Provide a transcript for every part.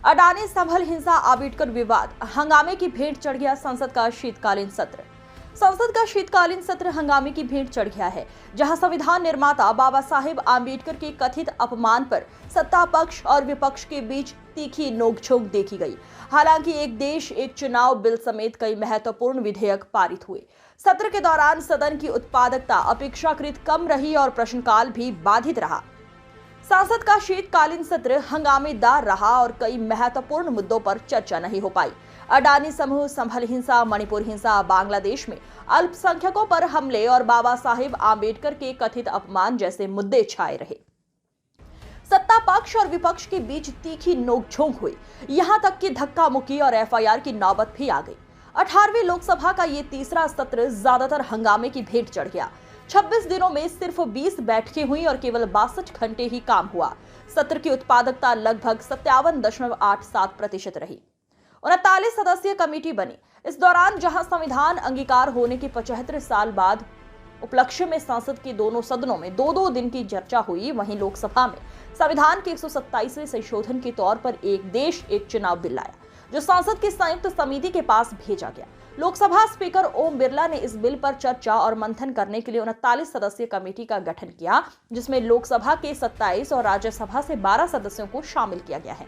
अडानी संभल हिंसा आंबेडकर विवाद, हंगामे की भेंट चढ़ गया संसद का शीतकालीन सत्र। संसद का शीतकालीन सत्र हंगामे की भेंट चढ़ गया है, जहां संविधान निर्माता बाबा साहेब आंबेडकर के कथित अपमान पर सत्ता पक्ष और विपक्ष के बीच तीखी नोकझोंक देखी गई। हालांकि एक देश एक चुनाव बिल समेत कई महत्वपूर्ण विधेयक पारित हुए। सत्र के दौरान सदन की उत्पादकता अपेक्षाकृत कम रही और प्रश्नकाल भी बाधित रहा। संसद का शीतकालीन सत्र हंगामेदार रहा और कई महत्वपूर्ण मुद्दों पर चर्चा नहीं हो पाई। अडानी समूह, संभल हिंसा, मणिपुर हिंसा, बांग्लादेश में अल्पसंख्यकों पर हमले और बाबा साहेब आंबेडकर के कथित अपमान जैसे मुद्दे छाए रहे। सत्ता पक्ष और विपक्ष के बीच तीखी नोकझोंक हुई, यहां तक कि धक्का मुक्की और एफआईआर की नौबत भी आ गई। 18वीं लोकसभा का ये तीसरा सत्र ज्यादातर हंगामे की भेंट चढ़ गया। 26 दिनों में सिर्फ 20 बैठकें हुई और केवल 62 घंटे ही काम हुआ। सत्र की उत्पादकता लगभग 57.87% रही। 39 सदस्यीय कमेटी बनी। इस दौरान जहां संविधान अंगीकार होने के 75 साल बाद उपलक्ष्य में संसद के दोनों सदनों में 2-2 दिन की चर्चा हुई, वहीं लोकसभा में संविधान के 127वें संशोधन के तौर पर एक देश एक चुनाव बिल आया, जो संसद की संयुक्त समिति के पास भेजा गया। लोकसभा स्पीकर ओम बिरला ने इस बिल पर चर्चा और मंथन करने के लिए 39 सदस्यीय कमेटी का गठन किया, जिसमें लोकसभा के 27 और राज्यसभा से 12 सदस्यों को शामिल किया गया है।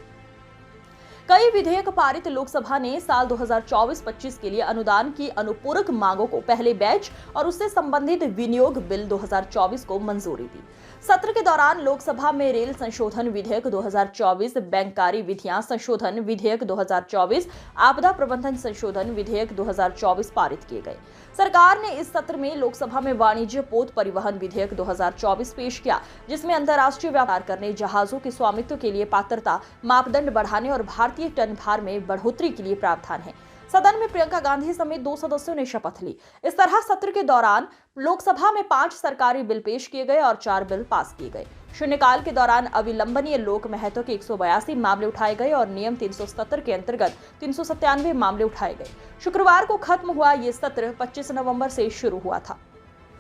कई विधेयक पारित लोकसभा ने साल 2024-25 के लिए अनुदान की अनुपूरक मांगों को पहले बैच और उससे संबंधित विनियोग बिल 2024 को मंजूरी दी। सत्र के दौरान लोकसभा में रेल संशोधन विधेयक 2024, बैंककारी विधियां संशोधन विधेयक 2024, आपदा प्रबंधन संशोधन विधेयक 2024 पारित किए गए। सरकार ने इस सत्र में लोकसभा में वाणिज्य पोत परिवहन विधेयक 2024 पेश किया, जिसमें अंतर्राष्ट्रीय व्यापार करने, जहाजों के स्वामित्व के लिए पात्रता मापदंड बढ़ाने और भारतीय टन भार में बढ़ोतरी के लिए प्रावधान है। सदन में प्रियंका गांधी समेत 2 सदस्यों ने शपथ ली। इस तरह सत्र के दौरान लोकसभा में 5 सरकारी बिल पेश किए गए और 4 बिल पास किए गए। शून्यकाल के दौरान अविलंबनीय लोक महत्व के 182 मामले उठाए गए और नियम 377 के अंतर्गत 397 मामले उठाए गए। शुक्रवार को खत्म हुआ ये सत्र 25 नवंबर से शुरू हुआ था।